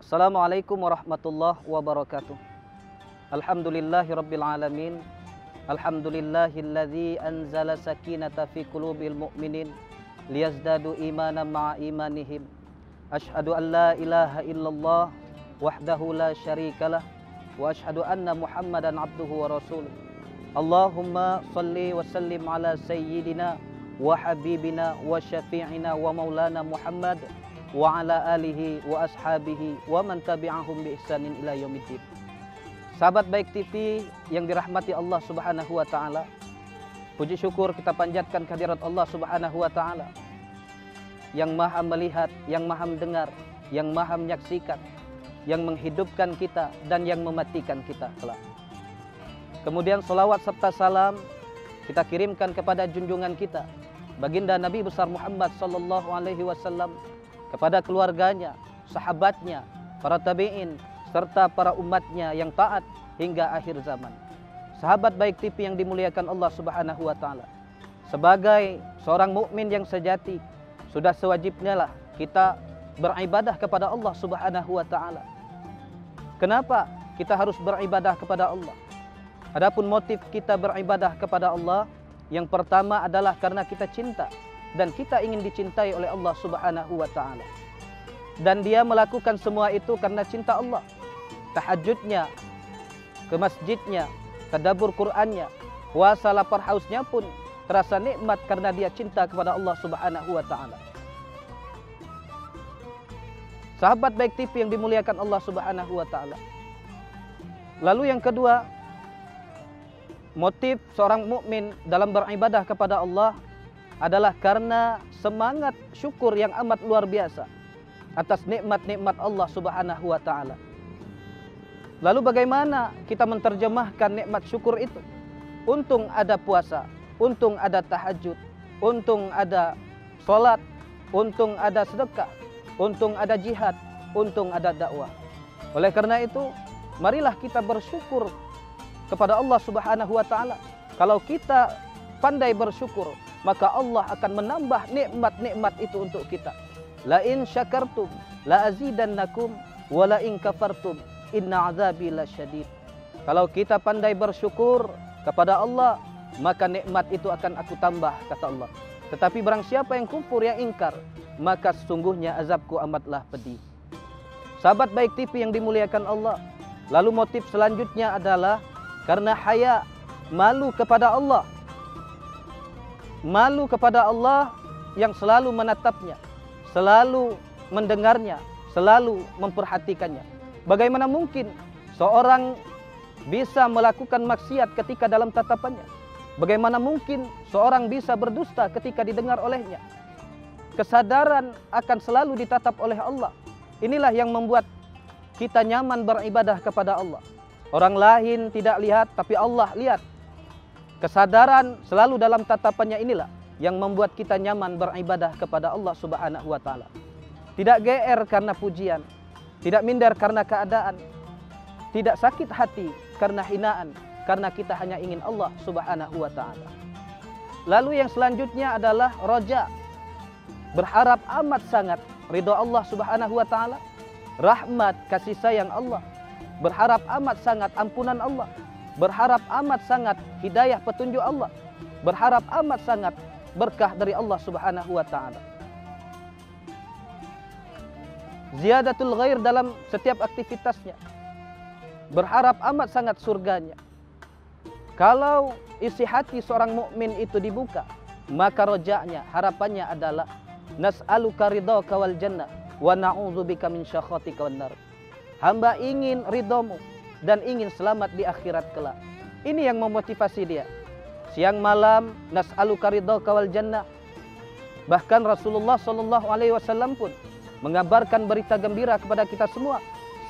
Assalamualaikum warahmatullahi wabarakatuh. Alhamdulillahi rabbil alamin. Alhamdulillahilladzi anzala sakinata fi qulubil mu'minin liyazdadu imanan ma'a imanihim. Asyhadu an la ilaha illallah wahdahu la syarikalah wa asyhadu anna Muhammadan abduhu wa rasuluh. Allahumma salli wa sallim ala sayyidina wa habibina wa syafi'ina wa maulana Muhammad wa ala alihi wa ashabihi wa man tabi'ahum bi ihsanin ila yaumiddin. Sahabat Baik TV yang dirahmati Allah Subhanahu wa taala, puji syukur kita panjatkan kehadirat Allah Subhanahu wa taala yang Maha melihat, yang Maha mendengar, yang Maha menyaksikan, yang menghidupkan kita dan yang mematikan kita kelak. Kemudian salawat serta salam kita kirimkan kepada junjungan kita, baginda Nabi besar Muhammad sallallahu alaihi wasallam, kepada keluarganya, sahabatnya, para tabi'in, serta para umatnya yang taat hingga akhir zaman. Sahabat Baik TV yang dimuliakan Allah Subhanahu wa taala, sebagai seorang mukmin yang sejati, sudah sewajibnya lah kita beribadah kepada Allah Subhanahu wa taala. Kenapa kita harus beribadah kepada Allah? Adapun motif kita beribadah kepada Allah, yang pertama adalah karena kita cinta dan kita ingin dicintai oleh Allah Subhanahu wa taala. Dan dia melakukan semua itu karena cinta Allah. Tahajudnya, ke masjidnya, tadabbur Qur'annya, puasa lapar hausnya pun terasa nikmat karena dia cinta kepada Allah Subhanahu wa taala. Sahabat Baik TV yang dimuliakan Allah Subhanahu wa taala. Lalu yang kedua, motif seorang mukmin dalam beribadah kepada Allah adalah karena semangat syukur yang amat luar biasa atas nikmat-nikmat Allah Subhanahu wa taala. Lalu bagaimana kita menerjemahkan nikmat syukur itu? Untung ada puasa, untung ada tahajud, untung ada salat, untung ada sedekah, untung ada jihad, untung ada dakwah. Oleh karena itu, marilah kita bersyukur kepada Allah Subhanahu wa taala. Kalau kita pandai bersyukur, maka Allah akan menambah nikmat-nikmat itu untuk kita. La in syakartum la azidannakum wa la in kafartum inna azabi lasyadid. Kalau kita pandai bersyukur kepada Allah, maka nikmat itu akan aku tambah, kata Allah. Tetapi barang siapa yang kufur, yang ingkar, maka sesungguhnya azabku amatlah pedih. Sahabat Baik TV yang dimuliakan Allah, lalu motif selanjutnya adalah karena haya, malu kepada Allah. Malu kepada Allah yang selalu menatapnya, selalu mendengarnya, selalu memperhatikannya. Bagaimana mungkin seorang bisa melakukan maksiat ketika dalam tatapannya? Bagaimana mungkin seorang bisa berdusta ketika didengar olehnya? Kesadaran akan selalu ditatap oleh Allah. Inilah yang membuat kita nyaman beribadah kepada Allah. Orang lain tidak lihat, tapi Allah lihat. Kesadaran selalu dalam tatapannya inilah yang membuat kita nyaman beribadah kepada Allah Subhanahu wa taala. Tidak GR karena pujian, tidak minder karena keadaan, tidak sakit hati karena hinaan, karena kita hanya ingin Allah Subhanahu wa taala. Lalu yang selanjutnya adalah roja, berharap amat sangat ridho Allah Subhanahu wa taala, rahmat kasih sayang Allah, berharap amat sangat ampunan Allah, berharap amat sangat hidayah petunjuk Allah, berharap amat sangat berkah dari Allah Subhanahu wa taala. Ziyadatul ghair dalam setiap aktivitasnya, berharap amat sangat surganya. Kalau isi hati seorang mukmin itu dibuka, maka rojaknya, harapannya adalah nas'aluka ridhaka wal jannah wa na'udzubika min syakhatika wan nar. Hamba ingin ridhomu dan ingin selamat di akhirat kelak. Ini yang memotivasi dia. Siang malam nas'aluka ridhaka wal jannah. Bahkan Rasulullah sallallahu alaihi wasallam pun mengabarkan berita gembira kepada kita semua.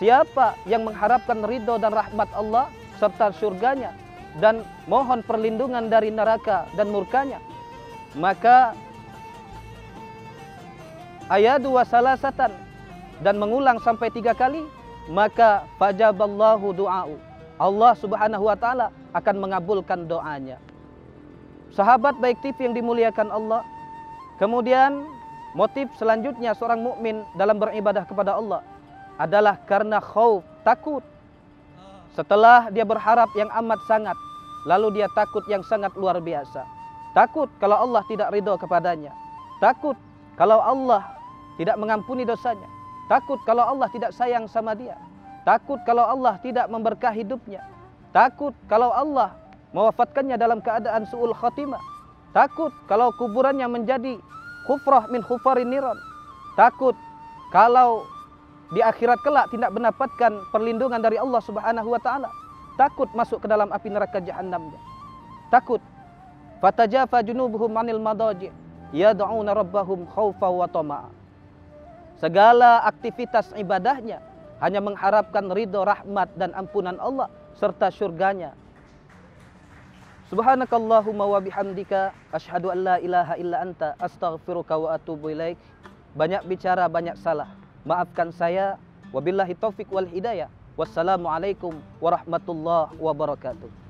Siapa yang mengharapkan ridho dan rahmat Allah serta surganya dan mohon perlindungan dari neraka dan murkanya, maka ayadu wa salasatan, dan mengulang sampai 3 kali, maka fajaballahu du'a'u. Allah Subhanahu wa taala akan mengabulkan doanya. Sahabat Baik TV yang dimuliakan Allah, kemudian motif selanjutnya seorang mukmin dalam beribadah kepada Allah adalah karena khauf, takut. Setelah dia berharap yang amat sangat, lalu dia takut yang sangat luar biasa. Takut kalau Allah tidak ridho kepadanya. Takut kalau Allah tidak mengampuni dosanya. Takut kalau Allah tidak sayang sama dia. Takut kalau Allah tidak memberkahi hidupnya. Takut kalau Allah mewafatkannya dalam keadaan su'ul khatimah. Takut kalau kuburannya menjadi khufrah min khufarin niran. Takut kalau di akhirat kelak tidak mendapatkan perlindungan dari Allah Subhanahu wa taala. Takut masuk ke dalam api neraka jahannamnya. Takut. Fatajafa junubuhum 'anil madaji' yad'una rabbahum khaufa wa tama'a. Segala aktivitas ibadahnya hanya mengharapkan ridho, rahmat dan ampunan Allah serta surganya. Subhanakallahumma wa bihamdika asyhadu an la ilaha illa anta astaghfiruka wa atubu ilaik. Banyak bicara, banyak salah. Maafkan saya. Wabillahi taufik wal hidayah. Wassalamualaikum warahmatullahi wabarakatuh.